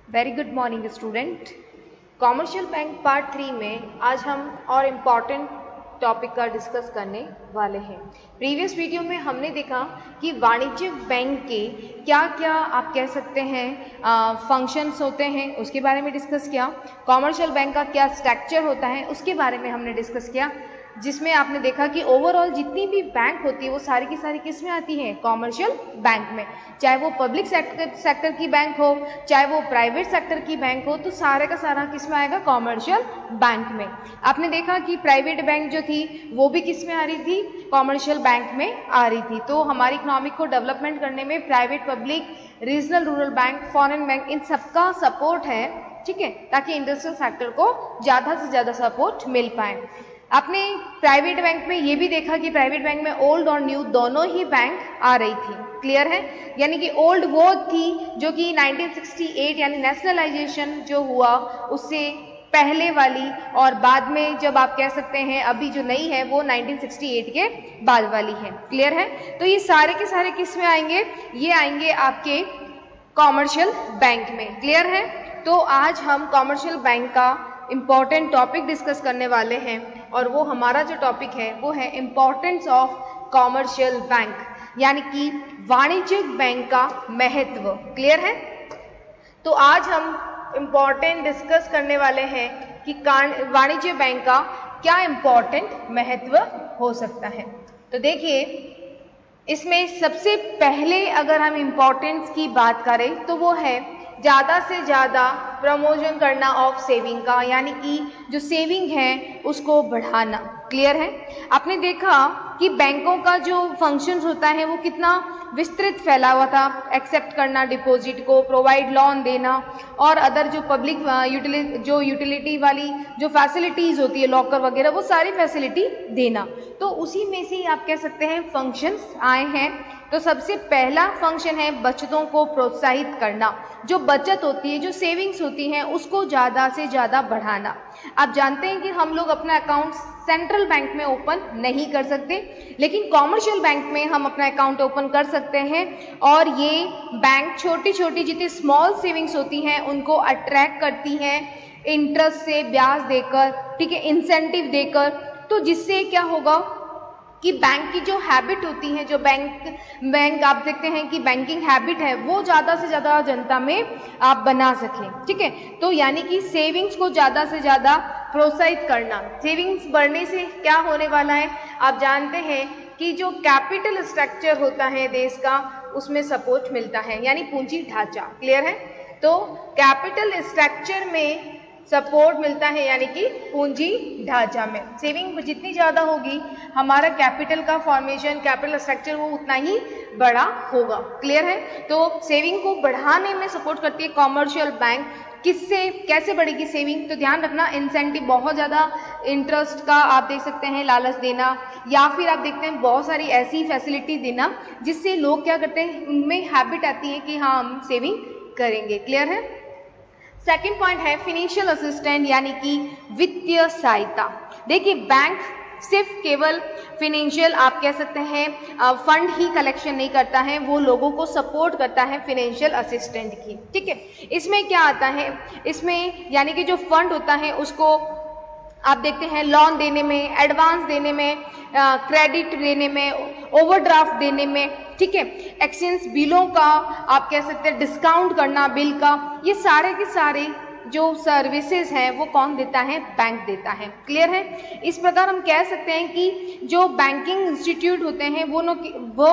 Very good morning student. Commercial bank part 3 में आज हम और इम्पॉर्टेंट टॉपिक का डिस्कस करने वाले हैं। प्रीवियस वीडियो में हमने देखा कि वाणिज्यिक बैंक के क्या क्या आप कह सकते हैं फंक्शंस होते हैं, उसके बारे में डिस्कस किया। कॉमर्शियल बैंक का क्या स्ट्रक्चर होता है उसके बारे में हमने डिस्कस किया, जिसमें आपने देखा कि ओवरऑल जितनी भी बैंक होती है वो सारी की सारी किस में आती है, कॉमर्शियल बैंक में। चाहे वो पब्लिक सेक्टर की बैंक हो, चाहे वो प्राइवेट सेक्टर की बैंक हो, तो सारे का सारा किस में आएगा, कॉमर्शियल बैंक में। आपने देखा कि प्राइवेट बैंक जो थी वो भी किस में आ रही थी, कॉमर्शियल बैंक में आ रही थी। तो हमारी इकोनॉमिक को डेवलपमेंट करने में private, public, regional, rural bank, foreign bank, इन सबका सपोर्ट है, ठीक है, ताकि इंडस्ट्रियल सेक्टर को ज़्यादा से ज़्यादा सपोर्ट मिल पाए। आपने प्राइवेट बैंक में ये भी देखा कि प्राइवेट बैंक में ओल्ड और न्यू दोनों ही बैंक आ रही थी, क्लियर है। यानी कि ओल्ड वो थी जो कि 1968 यानी नेशनलाइजेशन जो हुआ उससे पहले वाली, और बाद में जब आप कह सकते हैं अभी जो नई है वो 1968 के बाद वाली है, क्लियर है। तो ये सारे के सारे किस में आएंगे, ये आएंगे आपके कॉमर्शियल बैंक में, क्लियर है। तो आज हम कॉमर्शियल बैंक का इम्पॉर्टेंट टॉपिक डिस्कस करने वाले हैं, और वो हमारा जो टॉपिक है वो है इम्पॉर्टेंस ऑफ कॉमर्शियल बैंक, यानी कि वाणिज्यिक बैंक का महत्व, क्लियर है। तो आज हम इम्पॉर्टेंट डिस्कस करने वाले हैं कि वाणिज्य बैंक का क्या इम्पॉर्टेंट महत्व हो सकता है। तो देखिए, इसमें सबसे पहले अगर हम इम्पॉर्टेंस की बात करें तो वो है ज़्यादा से ज़्यादा प्रमोशन करना ऑफ सेविंग का, यानी कि जो सेविंग है उसको बढ़ाना, क्लियर है। आपने देखा कि बैंकों का जो फंक्शंस होता है वो कितना विस्तृत फैला हुआ था, एक्सेप्ट करना डिपॉजिट को, प्रोवाइड लोन देना, और अदर जो पब्लिक यूटिलिटी वाली जो फैसिलिटीज़ होती है, लॉकर वगैरह, वो सारी फैसिलिटी देना। तो उसी में से आप कह सकते हैं फंक्शंस आए हैं। तो सबसे पहला फंक्शन है बचतों को प्रोत्साहित करना, जो बचत होती है, जो सेविंग्स होती हैं, उसको ज़्यादा से ज़्यादा बढ़ाना। आप जानते हैं कि हम लोग अपना अकाउंट सेंट्रल बैंक में ओपन नहीं कर सकते, लेकिन कॉमर्शियल बैंक में हम अपना अकाउंट ओपन कर सकते हैं, और ये बैंक छोटी छोटी जितनी स्मॉल सेविंग्स होती हैं उनको अट्रैक्ट करती हैं इंटरेस्ट से, ब्याज देकर, ठीक है, इंसेंटिव देकर। तो जिससे क्या होगा कि बैंक की जो हैबिट होती है, जो बैंक आप देखते हैं कि बैंकिंग हैबिट है वो ज़्यादा से ज़्यादा जनता में आप बना सकें, ठीक है। तो यानी कि सेविंग्स को ज़्यादा से ज़्यादा प्रोत्साहित करना। सेविंग्स बढ़ने से क्या होने वाला है, आप जानते हैं कि जो कैपिटल स्ट्रक्चर होता है देश का उसमें सपोर्ट मिलता है, यानी पूंजी ढांचा, क्लियर है। तो कैपिटल स्ट्रक्चर में सपोर्ट मिलता है, यानी कि पूंजी ढांचा में सेविंग जितनी ज़्यादा होगी, हमारा कैपिटल का फॉर्मेशन, कैपिटल स्ट्रक्चर वो उतना ही बड़ा होगा, क्लियर है। तो सेविंग को बढ़ाने में सपोर्ट करती है कॉमर्शियल बैंक। किससे, कैसे बढ़ेगी सेविंग, तो ध्यान रखना, इंसेंटिव, बहुत ज़्यादा इंटरेस्ट का आप देख सकते हैं लालच देना, या फिर आप देखते हैं बहुत सारी ऐसी फैसिलिटी देना जिससे लोग क्या करते हैं, उनमें हैबिट आती है कि हाँ हम सेविंग करेंगे, क्लियर है। सेकेंड पॉइंट है फिनेंशियल असिस्टेंट, यानी कि वित्तीय सहायता। देखिए, बैंक सिर्फ केवल फिनेंशियल आप कह सकते हैं फंड ही कलेक्शन नहीं करता है, वो लोगों को सपोर्ट करता है फिनेंशियल असिस्टेंट की, ठीक है। इसमें क्या आता है, इसमें यानी कि जो फंड होता है उसको आप देखते हैं लोन देने में, एडवांस देने में, क्रेडिट देने में, ओवरड्राफ्ट देने में, ठीक है, एक्सचेंज बिलों का आप कह सकते हैं डिस्काउंट करना बिल का, ये सारे के सारे जो सर्विसेज हैं वो कौन देता है, बैंक देता है, क्लियर है। इस प्रकार हम कह सकते हैं कि जो बैंकिंग इंस्टीट्यूट होते हैं वो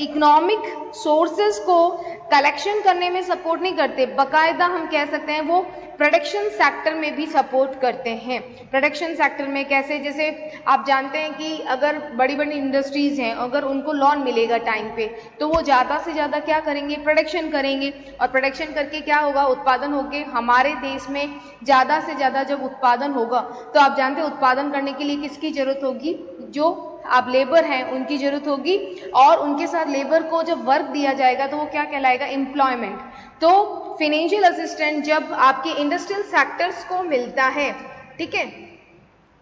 इकोनॉमिक सोर्सेज को कलेक्शन करने में सपोर्ट नहीं करते, बाकायदा हम कह सकते हैं वो प्रोडक्शन सेक्टर में भी सपोर्ट करते हैं। प्रोडक्शन सेक्टर में कैसे, जैसे आप जानते हैं कि अगर बड़ी बड़ी इंडस्ट्रीज हैं, अगर उनको लोन मिलेगा टाइम पे, तो वो ज़्यादा से ज़्यादा क्या करेंगे, प्रोडक्शन करेंगे, और प्रोडक्शन करके क्या होगा, उत्पादन होके हमारे देश में ज़्यादा से ज़्यादा जब उत्पादन होगा, तो आप जानते हैं उत्पादन करने के लिए किसकी जरूरत होगी, जो आप लेबर हैं उनकी जरूरत होगी, और उनके साथ लेबर को जब वर्क दिया जाएगा तो वो क्या कहलाएगा, एम्प्लॉयमेंट। तो फिनेंशियल असिस्टेंट जब आपके इंडस्ट्रियल सेक्टर्स को मिलता है, ठीक है,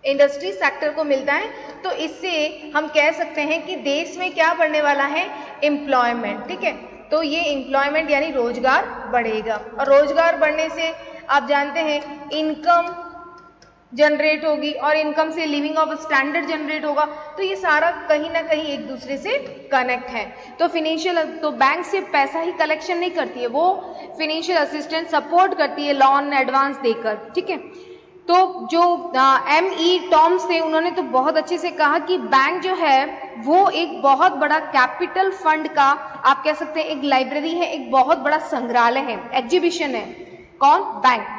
इंडस्ट्री सेक्टर को मिलता है, तो इससे हम कह सकते हैं कि देश में क्या बढ़ने वाला है, एम्प्लॉयमेंट, ठीक है। तो ये एम्प्लॉयमेंट यानी रोजगार बढ़ेगा, और रोजगार बढ़ने से आप जानते हैं इनकम जनरेट होगी, और इनकम से लिविंग ऑफ स्टैंडर्ड जनरेट होगा। तो ये सारा कहीं ना कहीं एक दूसरे से कनेक्ट है। तो तो बैंक से पैसा ही कलेक्शन नहीं करती है, वो फिनेंशियल असिस्टेंस सपोर्ट करती है लोन एडवांस देकर, ठीक है। तो जो M.E. टॉम्स थे उन्होंने तो बहुत अच्छे से कहा कि बैंक जो है वो एक बहुत बड़ा कैपिटल फंड का, आप कह सकते हैं एक लाइब्रेरी है, एक बहुत बड़ा संग्रहालय है, एग्जीबिशन है। कौन?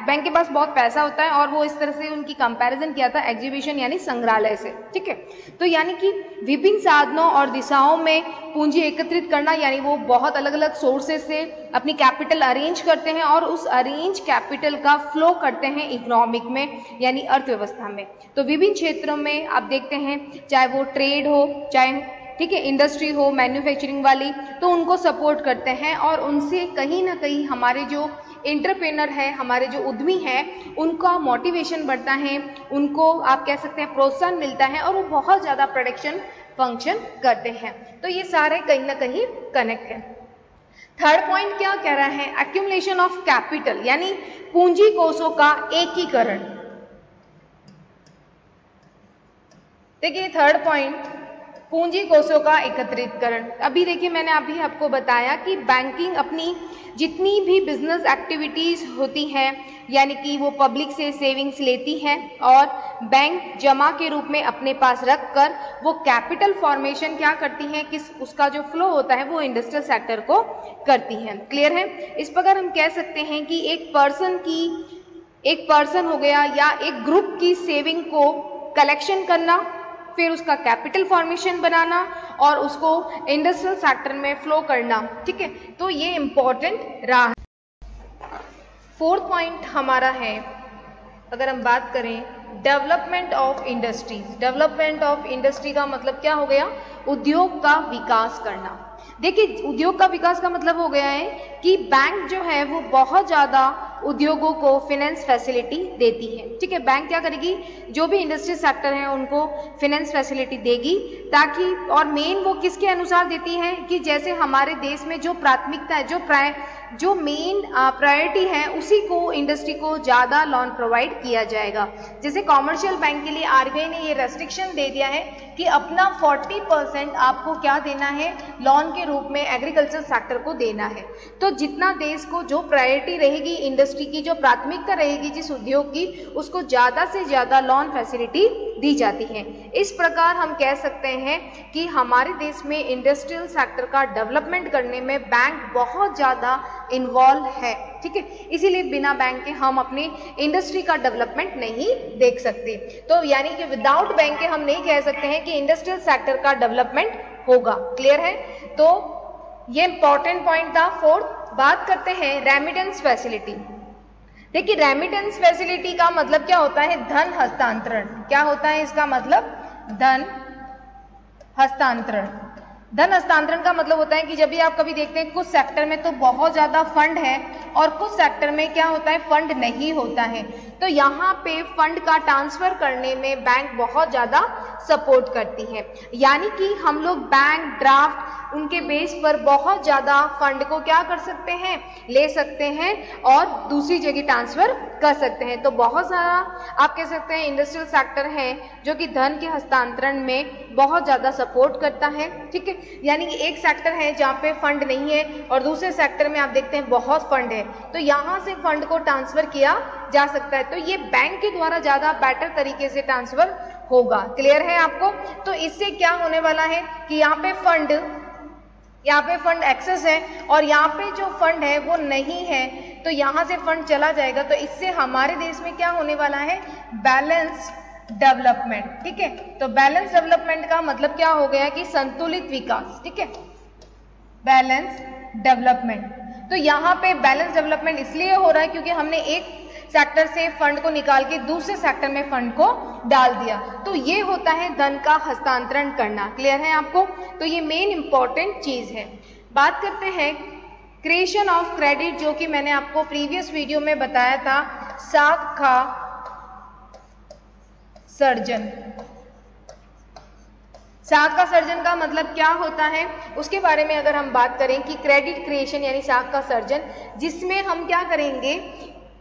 बैंक के पास बहुत पैसा होता है, और वो इस तरह से उनकी कंपैरिजन किया था एग्जीबिशन यानी संग्रहालय से, ठीक है। तो यानी कि विभिन्न साधनों और दिशाओं में पूंजी एकत्रित करना, यानी वो बहुत अलग अलग सोर्सेज से अपनी कैपिटल अरेंज करते हैं और उस अरेंज कैपिटल का फ्लो करते हैं इकोनॉमिक में यानी अर्थव्यवस्था में। तो विभिन्न क्षेत्रों में आप देखते हैं, चाहे वो ट्रेड हो, चाहे ठीक है इंडस्ट्री हो, मैन्युफैक्चरिंग वाली, तो उनको सपोर्ट करते हैं, और उनसे कहीं ना कहीं हमारे जो एंटरप्रेनर है, हमारे जो उद्यमी हैं, उनका मोटिवेशन बढ़ता है, उनको आप कह सकते हैं प्रोत्साहन मिलता है, और वो बहुत ज़्यादा प्रोडक्शन फंक्शन करते हैं। तो ये सारे कहीं ना कहीं कनेक्ट है। थर्ड पॉइंट क्या कह रहा है? एक्यूमुलेशन ऑफ कैपिटल यानी पूंजी कोषों का एकीकरण। देखिए थर्ड पॉइंट, पूंजी कोषों का एकत्रितकरण। अभी देखिए मैंने अभी आपको बताया कि बैंकिंग अपनी जितनी भी बिजनेस एक्टिविटीज होती हैं, यानी कि वो पब्लिक से सेविंग्स लेती है और बैंक जमा के रूप में अपने पास रखकर वो कैपिटल फॉर्मेशन क्या करती है, किस उसका जो फ्लो होता है वो इंडस्ट्रियल सेक्टर को करती है। क्लियर है? इस प्रकार हम कह सकते हैं कि एक पर्सन हो गया या एक ग्रुप की सेविंग को कलेक्शन करना, फिर उसका कैपिटल फॉर्मेशन बनाना और उसको इंडस्ट्रियल सेक्टर में फ्लो करना, ठीक है। तो ये इंपॉर्टेंट रहा। फोर्थ पॉइंट हमारा है, अगर हम बात करें development of industries. Development of industry का मतलब क्या हो गया? उद्योग का विकास करना। देखिए उद्योग का विकास का मतलब हो गया है कि बैंक जो है वो बहुत ज़्यादा उद्योगों को फाइनेंस फैसिलिटी देती है, ठीक है। बैंक क्या करेगी, जो भी इंडस्ट्री सेक्टर है उनको फाइनेंस फैसिलिटी देगी, ताकि, और मेन वो किसके अनुसार देती है कि जैसे हमारे देश में जो प्राथमिकता है, जो मेन प्रायोरिटी है उसी को इंडस्ट्री को ज़्यादा लोन प्रोवाइड किया जाएगा। जैसे कॉमर्शियल बैंक के लिए RBI ने ये रेस्ट्रिक्शन दे दिया है कि अपना 40% आपको क्या देना है, लोन के रूप में एग्रीकल्चर सेक्टर को देना है। तो जितना देश को जो प्रायोरिटी रहेगी इंडस्ट्री की, जो प्राथमिकता रहेगी जिस उद्योग की, उसको ज़्यादा से ज़्यादा लोन फैसिलिटी दी जाती है। इस प्रकार हम कह सकते हैं कि हमारे देश में इंडस्ट्रियल सेक्टर का डेवलपमेंट करने में बैंक बहुत ज़्यादा इन्वॉल्व है, ठीक है। इसीलिए बिना बैंक के हम अपनी इंडस्ट्री का डेवलपमेंट नहीं देख सकते। तो यानी कि विदाउट बैंक के हम नहीं कह सकते हैं कि इंडस्ट्रियल सेक्टर का डेवलपमेंट होगा। क्लियर है? तो ये इंपॉर्टेंट पॉइंट था फोर्थ। बात करते हैं रेमिटेंस फैसिलिटी। देखिए रेमिटेंस फैसिलिटी का मतलब क्या होता है? धन हस्तांतरण। क्या होता है इसका मतलब? धन हस्तांतरण। धन हस्तांतरण का मतलब होता है कि जब भी आप कभी देखते हैं कुछ सेक्टर में तो बहुत ज्यादा फंड है और कुछ सेक्टर में क्या होता है, फंड नहीं होता है, तो यहाँ पे फंड का ट्रांसफर करने में बैंक बहुत ज्यादा सपोर्ट करती है। यानी कि हम लोग बैंक ड्राफ्ट उनके बेस पर बहुत ज्यादा फंड को क्या कर सकते हैं, ले सकते हैं और दूसरी जगह ट्रांसफर कर सकते हैं। तो बहुत सारा आप कह सकते हैं इंडस्ट्रियल सेक्टर है जो कि धन के हस्तांतरण में बहुत ज्यादा सपोर्ट करता है, ठीक है। यानी कि एक सेक्टर है जहाँ पे फंड नहीं है और दूसरे सेक्टर में आप देखते हैं बहुत फंड है, तो यहाँ से फंड को ट्रांसफर किया जा सकता है। तो ये बैंक के द्वारा ज्यादा बेटर तरीके से ट्रांसफर होगा। क्लियर है आपको? तो इससे क्या होने वाला है कि यहाँ पे फंड एक्सेस है और यहाँ पे जो फंड है वो नहीं है, तो यहाँ से फंड चला जाएगा। तो इससे हमारे देश में क्या होने वाला है, बैलेंस डेवलपमेंट, ठीक है। तो बैलेंस डेवलपमेंट का मतलब क्या हो गया कि संतुलित विकास, ठीक है, बैलेंस डेवलपमेंट। तो यहाँ पे बैलेंस डेवलपमेंट इसलिए हो रहा है क्योंकि हमने एक सेक्टर से फंड को निकाल के दूसरे सेक्टर में फंड को डाल दिया, तो ये होता है धन का हस्तांतरण करना। क्लियर है आपको? तो ये मेन इंपॉर्टेंट चीज है। बात करते हैं क्रिएशन ऑफ क्रेडिट, जो कि मैंने आपको प्रीवियस वीडियो में बताया था, शाखा सर्जन। साख का सर्जन का मतलब क्या होता है उसके बारे में अगर हम बात करें कि क्रेडिट क्रिएशन यानी साख का सर्जन, जिसमें हम क्या करेंगे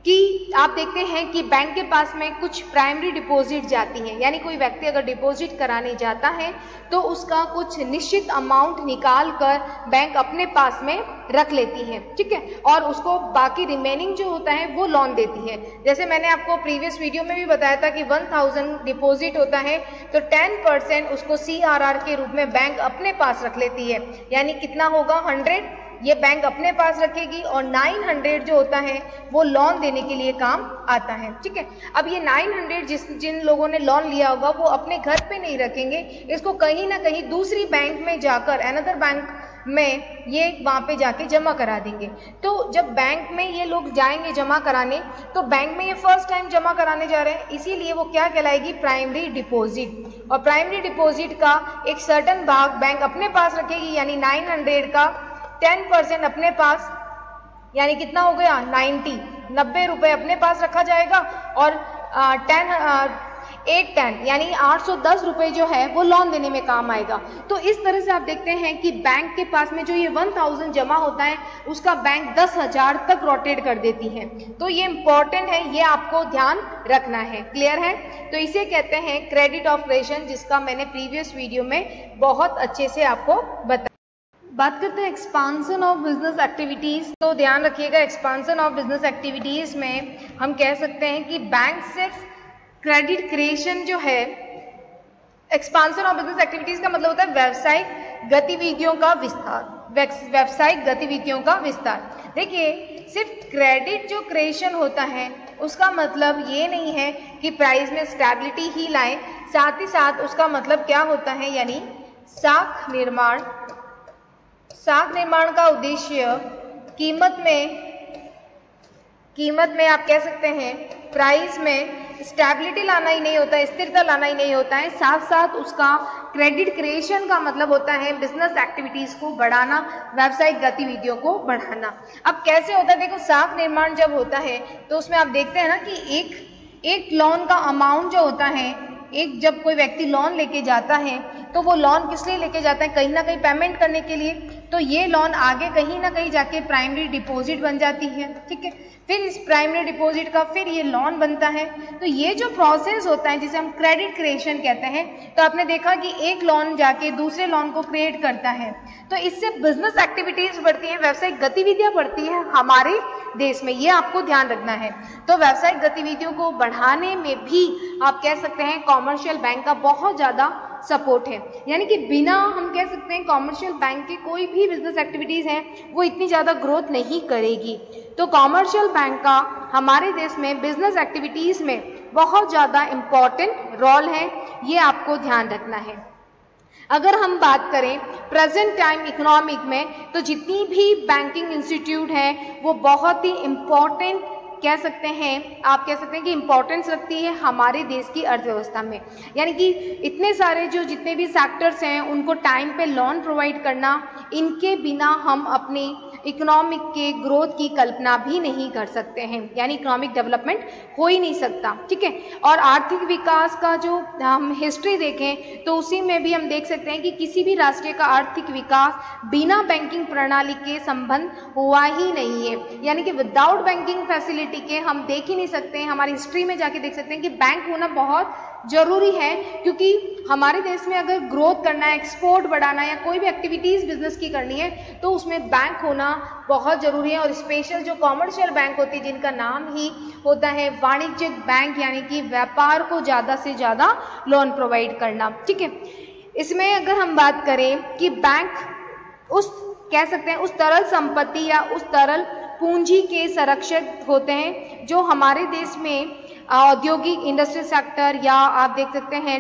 कि आप देखते हैं कि बैंक के पास में कुछ प्राइमरी डिपॉजिट जाती हैं, यानी कोई व्यक्ति अगर डिपॉजिट कराने जाता है तो उसका कुछ निश्चित अमाउंट निकाल कर बैंक अपने पास में रख लेती है, ठीक है, और उसको बाकी रिमेनिंग जो होता है वो लोन देती है। जैसे मैंने आपको प्रीवियस वीडियो में भी बताया था कि 1000 डिपॉजिट होता है तो 10% उसको CRR के रूप में बैंक अपने पास रख लेती है, यानी कितना होगा 100 ये बैंक अपने पास रखेगी और 900 जो होता है वो लोन देने के लिए काम आता है, ठीक है। अब ये 900 जिन लोगों ने लोन लिया होगा वो अपने घर पे नहीं रखेंगे, इसको कहीं ना कहीं दूसरी बैंक में जाकर अनदर बैंक में ये वहाँ पे जाके जमा करा देंगे। तो जब बैंक में ये लोग जाएंगे जमा कराने तो बैंक में ये फर्स्ट टाइम जमा कराने जा रहे हैं, इसीलिए वो क्या कहलाएगी प्राइमरी डिपॉजिट। और प्राइमरी डिपॉजिट का एक सर्टेन भाग बैंक अपने पास रखेगी, यानी 900 का 10% अपने पास, यानी कितना हो गया 90 रुपए अपने पास रखा जाएगा और 810 यानी 810 रुपए जो है वो लोन देने में काम आएगा। तो इस तरह से आप देखते हैं कि बैंक के पास में जो ये 1000 जमा होता है उसका बैंक 10,000 तक रोटेट कर देती है। तो ये इंपॉर्टेंट है, ये आपको ध्यान रखना है, क्लियर है। तो इसे कहते हैं क्रेडिट ऑपरेशन, जिसका मैंने प्रीवियस वीडियो में बहुत अच्छे से आपको बताया। बात करते हैं एक्सपांसन ऑफ बिजनेस एक्टिविटीज। तो ध्यान रखिएगा एक्सपांसन ऑफ बिजनेस एक्टिविटीज में हम कह सकते हैं कि बैंक सिर्फ क्रेडिट क्रिएशन जो है, एक्सपांसन ऑफ बिजनेस एक्टिविटीज का मतलब होता है व्यावसायिक गतिविधियों का विस्तार, व्यावसायिक गतिविधियों का विस्तार। देखिए सिर्फ क्रेडिट जो क्रिएशन होता है उसका मतलब ये नहीं है कि प्राइस में स्टेबिलिटी ही लाए, साथ ही साथ उसका मतलब क्या होता है, यानी साख निर्माण का उद्देश्य कीमत में आप कह सकते हैं प्राइस में स्टेबिलिटी लाना ही नहीं होता है, स्थिरता लाना ही नहीं होता है, साथ साथ उसका क्रेडिट क्रिएशन का मतलब होता है बिजनेस एक्टिविटीज को बढ़ाना, व्यावसायिक गतिविधियों को बढ़ाना। अब कैसे होता है, देखो साख निर्माण जब होता है तो उसमें आप देखते हैं ना कि एक लोन का अमाउंट जो होता है, एक जब कोई व्यक्ति लोन लेके जाता है तो वो लोन किस लिए लेके जाता है, कहीं ना कहीं पेमेंट करने के लिए। तो ये लोन आगे कहीं ना कहीं जाके प्राइमरी डिपॉजिट बन जाती है, ठीक है, फिर इस प्राइमरी डिपॉजिट का फिर ये लोन बनता है। तो ये जो प्रोसेस होता है जिसे हम क्रेडिट क्रिएशन कहते हैं, तो आपने देखा कि एक लोन जाके दूसरे लोन को क्रिएट करता है, तो इससे बिजनेस एक्टिविटीज बढ़ती है, व्यावसायिक गतिविधियां बढ़ती हैं हमारे देश में, ये आपको ध्यान रखना है। तो व्यावसायिक गतिविधियों को बढ़ाने में भी आप कह सकते हैं कॉमर्शियल बैंक का बहुत ज्यादा सपोर्ट है, यानी कि बिना हम कह सकते हैं कॉमर्शियल बैंक के कोई भी बिजनेस एक्टिविटीज हैं वो इतनी ज्यादा ग्रोथ नहीं करेगी। तो कॉमर्शियल बैंक का हमारे देश में बिजनेस एक्टिविटीज में बहुत ज्यादा इंपॉर्टेंट रोल है, ये आपको ध्यान रखना है। अगर हम बात करें प्रेजेंट टाइम इकोनॉमिक में, तो जितनी भी बैंकिंग इंस्टीट्यूट है वो बहुत ही इम्पोर्टेंट कह सकते हैं, आप कह सकते हैं कि इम्पोर्टेंस रखती है हमारे देश की अर्थव्यवस्था में, यानी कि इतने सारे जो जितने भी सेक्टर्स हैं उनको टाइम पे लोन प्रोवाइड करना, इनके बिना हम अपनी इकोनॉमिक के ग्रोथ की कल्पना भी नहीं कर सकते हैं, यानी इकोनॉमिक डेवलपमेंट हो ही नहीं सकता, ठीक है। और आर्थिक विकास का जो हम हिस्ट्री देखें तो उसी में भी हम देख सकते हैं कि किसी भी राष्ट्र का आर्थिक विकास बिना बैंकिंग प्रणाली के संबंध हुआ ही नहीं है, यानी कि विदाउट बैंकिंग फैसिलिटी के हम देख ही नहीं सकते हैं। हमारी हिस्ट्री में जाके देख सकते हैं कि बैंक होना बहुत जरूरी है, क्योंकि हमारे देश में अगर ग्रोथ करना है, एक्सपोर्ट बढ़ाना है या कोई भी एक्टिविटीज बिजनेस की करनी है तो उसमें बैंक होना बहुत जरूरी है। और स्पेशल जो कॉमर्शियल बैंक होती है जिनका नाम ही होता है वाणिज्यिक बैंक, यानी कि व्यापार को ज्यादा से ज्यादा लोन प्रोवाइड करना, ठीक है। इसमें अगर हम बात करें कि बैंक उस कह सकते हैं उस तरल संपत्ति या उस तरल पूंजी के संरक्षक होते हैं जो हमारे देश में औद्योगिक इंडस्ट्री सेक्टर या आप देख सकते हैं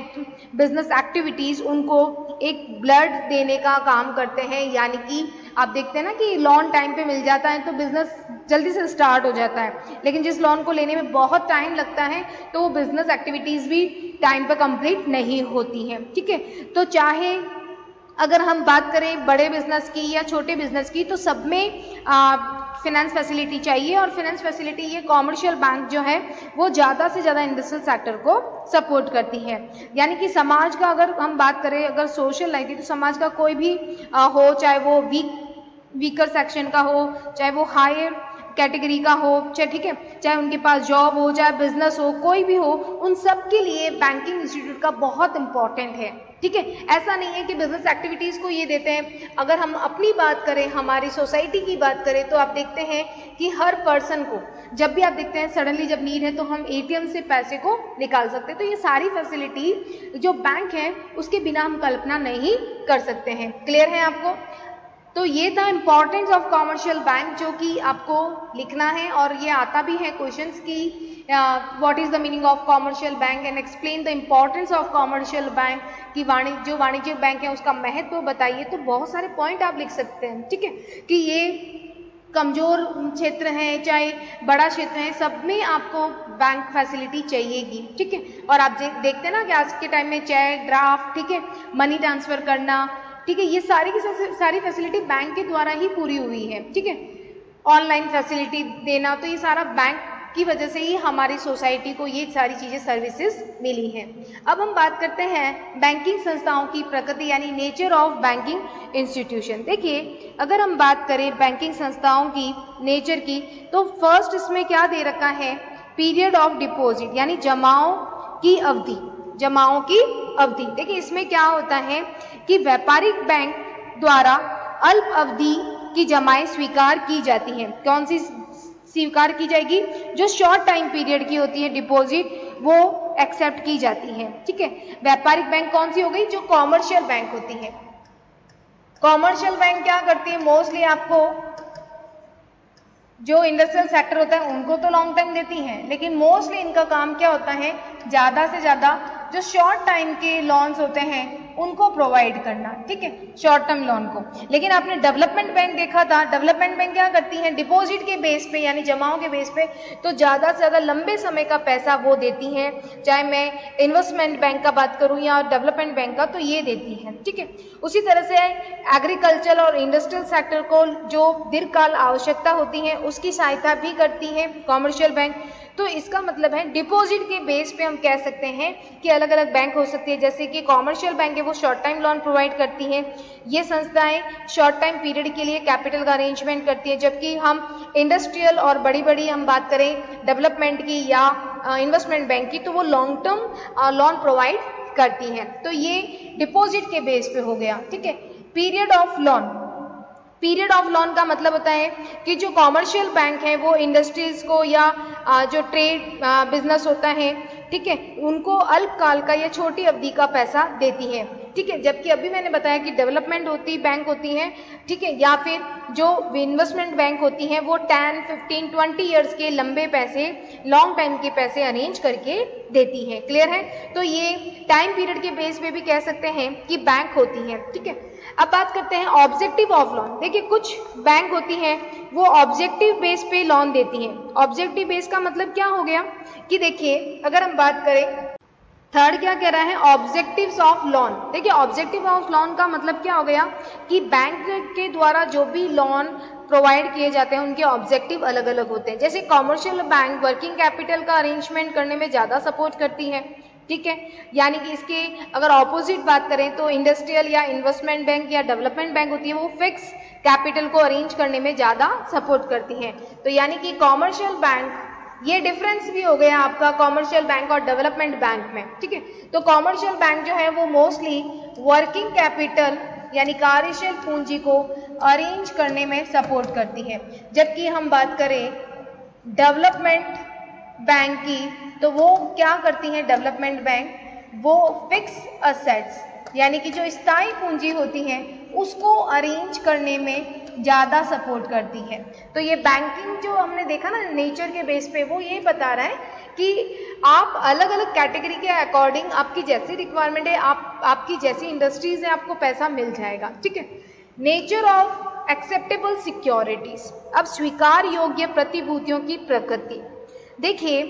बिजनेस एक्टिविटीज उनको एक ब्लड देने का काम करते हैं, यानी कि आप देखते हैं ना कि लोन टाइम पे मिल जाता है तो बिजनेस जल्दी से स्टार्ट हो जाता है, लेकिन जिस लोन को लेने में बहुत टाइम लगता है तो वो बिजनेस एक्टिविटीज भी टाइम पे कंप्लीट नहीं होती हैं, ठीक है। तो चाहे अगर हम बात करें बड़े बिजनेस की या छोटे बिजनेस की, तो सब में फिनेंस फैसिलिटी चाहिए, और फिनेंस फैसिलिटी ये कॉमर्शियल बैंक जो है वो ज़्यादा से ज़्यादा इंडस्ट्रियल सेक्टर को सपोर्ट करती है। यानी कि समाज का अगर हम बात करें, अगर सोशल लाइफ की, तो समाज का कोई भी हो, चाहे वो वीकर सेक्शन का हो, चाहे वो हायर कैटेगरी का हो, चाहे ठीक है, चाहे उनके पास जॉब हो, चाहे बिजनेस हो, कोई भी हो, उन सब के लिए बैंकिंग इंस्टीट्यूट का बहुत इंपॉर्टेंट है। ठीक है, ऐसा नहीं है कि बिजनेस एक्टिविटीज़ को ये देते हैं। अगर हम अपनी बात करें, हमारी सोसाइटी की बात करें, तो आप देखते हैं कि हर पर्सन को जब भी आप देखते हैं सडनली जब नीड है तो हम एटीएम से पैसे को निकाल सकते हैं। तो ये सारी फैसिलिटी जो बैंक है उसके बिना हम कल्पना नहीं कर सकते हैं। क्लियर है आपको? तो ये था इम्पॉर्टेंस ऑफ कॉमर्शियल बैंक, जो कि आपको लिखना है, और ये आता भी है क्वेश्चंस की what is the meaning of commercial bank and explain the importance of commercial bank, कि जो वाणिज्यिक बैंक है उसका महत्व बताइए। तो बहुत सारे पॉइंट आप लिख सकते हैं। ठीक है, कि ये कमजोर क्षेत्र है चाहे बड़ा क्षेत्र है, सब में आपको बैंक फैसिलिटी चाहिएगी। ठीक है, और आप देखते हैं ना कि आज के टाइम में चेक, ड्राफ्ट, ठीक है, मनी ट्रांसफर करना, ठीक है, ये सारी की सारी फैसिलिटी बैंक के द्वारा ही पूरी हुई है। ठीक है, ऑनलाइन फैसिलिटी देना, तो ये सारा बैंक की वजह से ही हमारी सोसाइटी को ये सारी चीज़ें सर्विसेज मिली हैं। अब हम बात करते हैं बैंकिंग संस्थाओं की प्रकृति यानी नेचर ऑफ बैंकिंग इंस्टीट्यूशन। देखिए, अगर हम बात करें बैंकिंग संस्थाओं की नेचर की, तो फर्स्ट इसमें क्या दे रखा है, पीरियड ऑफ डिपॉजिट यानी जमाओं की अवधि, जमाओं की अवधि। देखिए, इसमें क्या होता है कि व्यापारिक बैंक द्वारा अल्प अवधि की जमाएं स्वीकार की जाती हैं। कौन सी स्वीकार की जाएगी? जो शॉर्ट टाइम पीरियड की होती है डिपॉजिट, वो एक्सेप्ट की जाती है। ठीक है, व्यापारिक बैंक कौन सी हो गई? जो कॉमर्शियल बैंक होती है। कॉमर्शियल बैंक क्या करती है? मोस्टली आपको जो इंडस्ट्रियल सेक्टर होता है उनको तो लॉन्ग टाइम देती हैं, लेकिन मोस्टली इनका काम क्या होता है, ज़्यादा से ज़्यादा जो शॉर्ट टाइम के लोन्स होते हैं उनको प्रोवाइड करना। ठीक है, शॉर्ट टर्म लोन को। लेकिन आपने डेवलपमेंट बैंक देखा था, डेवलपमेंट बैंक क्या करती हैं, डिपॉजिट के बेस पे यानी जमाओं के बेस पे, तो ज़्यादा से ज़्यादा लंबे समय का पैसा वो देती हैं। चाहे मैं इन्वेस्टमेंट बैंक का बात करूँ या डेवलपमेंट बैंक का, तो ये देती हैं। ठीक है, उसी तरह से एग्रीकल्चर और इंडस्ट्रियल सेक्टर को जो दीर्घकाल आवश्यकता होती है उसकी सहायता भी करती है कॉमर्शियल बैंक। तो इसका मतलब है डिपॉजिट के बेस पे हम कह सकते हैं कि अलग अलग बैंक हो सकती है। जैसे कि कॉमर्शियल बैंक है वो शॉर्ट टाइम लोन प्रोवाइड करती है, ये संस्थाएं शॉर्ट टाइम पीरियड के लिए कैपिटल का अरेंजमेंट करती है, जबकि हम इंडस्ट्रियल और बड़ी बड़ी हम बात करें डेवलपमेंट की या इन्वेस्टमेंट बैंक की, तो वो लॉन्ग टर्म लोन प्रोवाइड करती हैं। तो ये डिपॉजिट के बेस पे हो गया। ठीक है, period of loan, period of loan का मतलब होता है कि जो कॉमर्शियल बैंक है वो इंडस्ट्रीज को या जो ट्रेड बिजनेस होता है, ठीक है, उनको अल्पकाल का या छोटी अवधि का पैसा देती है। ठीक है, जबकि अभी मैंने बताया कि डेवलपमेंट बैंक होती हैं, ठीक है, या फिर जो इन्वेस्टमेंट बैंक होती हैं वो 10, 15, 20 ईयर्स के लंबे पैसे, लॉन्ग टाइम के पैसे अरेंज करके देती हैं। क्लियर है? तो ये टाइम पीरियड के बेस पे भी कह सकते हैं कि बैंक होती हैं। ठीक है, अब बात करते हैं ऑब्जेक्टिव ऑफ लोन। देखिए, कुछ बैंक होती हैं वो ऑब्जेक्टिव बेस पे लोन देती हैं। ऑब्जेक्टिव बेस का मतलब क्या हो गया कि देखिए, अगर हम बात करें थर्ड क्या कह रहा है, ऑब्जेक्टिव्स ऑफ लोन। देखिए, ऑब्जेक्टिव ऑफ लोन का मतलब क्या हो गया कि बैंक के द्वारा जो भी लोन प्रोवाइड किए जाते हैं उनके ऑब्जेक्टिव अलग अलग होते हैं। जैसे कॉमर्शियल बैंक वर्किंग कैपिटल का अरेंजमेंट करने में ज़्यादा सपोर्ट करती है। ठीक है, यानी कि इसके अगर ऑपोजिट बात करें तो इंडस्ट्रियल या इन्वेस्टमेंट बैंक या डेवलपमेंट बैंक होती है वो फिक्स कैपिटल को अरेंज करने में ज़्यादा सपोर्ट करती हैं। तो यानी कि कॉमर्शियल बैंक, ये डिफरेंस भी हो गया आपका कॉमर्शियल बैंक और डेवलपमेंट बैंक में। ठीक है, तो कॉमर्शियल बैंक जो है वो मोस्टली वर्किंग कैपिटल यानी कार्यशील पूंजी को अरेंज करने में सपोर्ट करती है, जबकि हम बात करें डेवलपमेंट बैंक की तो वो क्या करती हैं, डेवलपमेंट बैंक वो फिक्स असेट्स यानी कि जो स्थायी पूंजी होती है उसको अरेंज करने में ज़्यादा सपोर्ट करती है। तो ये बैंकिंग जो हमने देखा ना नेचर के बेस पे, वो ये बता रहा है कि आप अलग अलग कैटेगरी के अकॉर्डिंग आपकी जैसी रिक्वायरमेंट है, आपकी जैसी इंडस्ट्रीज है, आपको पैसा मिल जाएगा। ठीक है, नेचर ऑफ एक्सेप्टेबल सिक्योरिटीज। अब स्वीकार योग्य प्रतिभूतियों की प्रकृति। देखिए,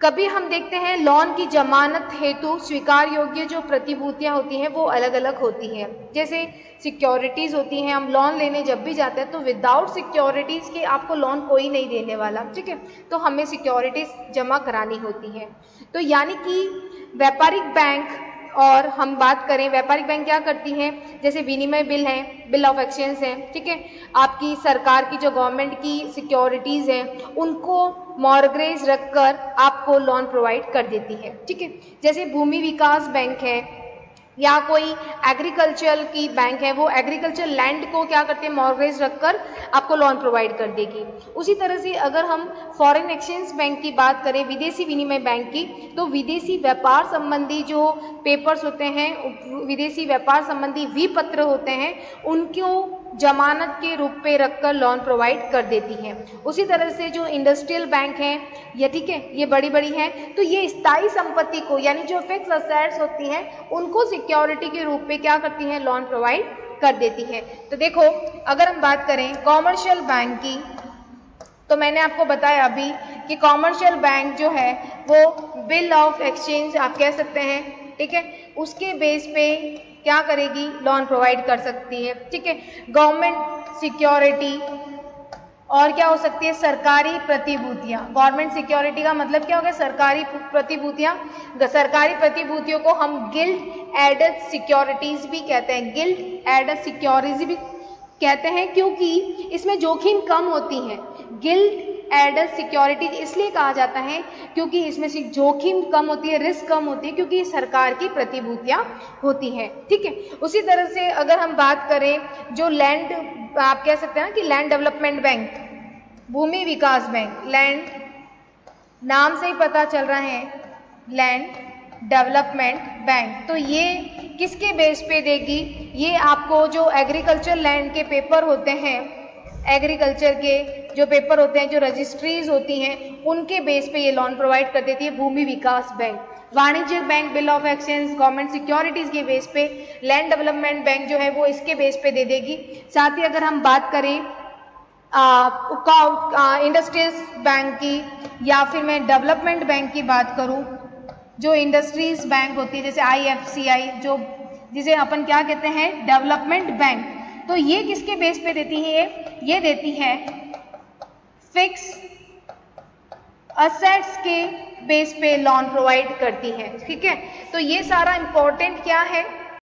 कभी हम देखते हैं लोन की जमानत हेतु स्वीकार योग्य जो प्रतिभूतियां होती हैं वो अलग अलग होती हैं। जैसे सिक्योरिटीज होती हैं, हम लोन लेने जब भी जाते हैं तो विदाउट सिक्योरिटीज के आपको लोन कोई नहीं देने वाला, ठीक है, तो हमें सिक्योरिटीज जमा करानी होती है। तो यानी कि व्यापारिक बैंक, और हम बात करें व्यापारिक बैंक क्या करती हैं, जैसे विनिमय बिल है, बिल ऑफ एक्सचेंज है, ठीक है, आपकी सरकार की जो गवर्नमेंट की सिक्योरिटीज हैं उनको मॉर्गेज रखकर आपको लोन प्रोवाइड कर देती है, ठीक है। जैसे भूमि विकास बैंक है या कोई एग्रीकल्चर की बैंक है, वो एग्रीकल्चर लैंड को क्या करते हैं, मॉर्गेज रखकर आपको लोन प्रोवाइड कर देगी। उसी तरह से अगर हम फॉरेन एक्सचेंज बैंक की बात करें, विदेशी विनिमय बैंक की, तो विदेशी व्यापार संबंधी जो पेपर्स होते हैं, विदेशी व्यापार संबंधी विपत्र होते हैं, उनको जमानत के रूप में रखकर लोन प्रोवाइड कर देती है। उसी तरह से जो इंडस्ट्रियल बैंक है, ये ठीक है, ये बड़ी बड़ी हैं, तो ये स्थायी संपत्ति को यानी जो फिक्स असेट्स होती हैं उनको सिक्योरिटी के रूप में क्या करती हैं, लोन प्रोवाइड कर देती है। तो देखो अगर हम बात करें कॉमर्शियल बैंक की, तो मैंने आपको बताया अभी कि कॉमर्शियल बैंक जो है वो बिल ऑफ एक्सचेंज आप कह सकते हैं, ठीक है, उसके बेस पे क्या करेगी, लोन प्रोवाइड कर सकती है, ठीक है। गवर्नमेंट सिक्योरिटी और क्या हो सकती है, सरकारी प्रतिभूतियां। गवर्नमेंट सिक्योरिटी का मतलब क्या हो गया, सरकारी प्रतिभूतियां। सरकारी प्रतिभूतियों को हम गिल्ड एडेड सिक्योरिटीज भी कहते हैं, गिल्ड एडेड सिक्योरिटीज भी कहते हैं, क्योंकि इसमें जोखिम कम होती है। गिल्ड एडेड सिक्योरिटीज इसलिए कहा जाता है क्योंकि इसमें से जोखिम कम होती है, रिस्क कम होती है, क्योंकि सरकार की प्रतिभूतियां होती हैं, ठीक है। उसी तरह से अगर हम बात करें जो लैंड, आप कह सकते हैं ना कि लैंड डेवलपमेंट बैंक, भूमि विकास बैंक, लैंड नाम से ही पता चल रहा है, लैंड डेवलपमेंट बैंक, तो ये किसके बेस पे देगी, ये आपको जो एग्रीकल्चर लैंड के पेपर होते हैं, एग्रीकल्चर के जो पेपर होते हैं, जो रजिस्ट्रीज होती हैं, उनके बेस पे ये लोन प्रोवाइड कर देती है भूमि विकास बैंक। वाणिज्यिक bank bill of exchange government securities के बेस पे, लैंड डेवलपमेंट बैंक जो है वो इसके बेस पे दे देगी। साथ ही अगर हम बात करें इंडस्ट्रियल बैंक की या फिर मैं डेवलपमेंट बैंक की बात करूं, जो इंडस्ट्रीज बैंक होती है जैसे IFCI, जो जिसे अपन क्या कहते हैं, डेवलपमेंट बैंक, तो ये किसके बेस पे देती है, ये देती है फिक्स असेट्स के बेस पे लोन प्रोवाइड करती है, ठीक है। तो ये सारा इंपॉर्टेंट क्या है,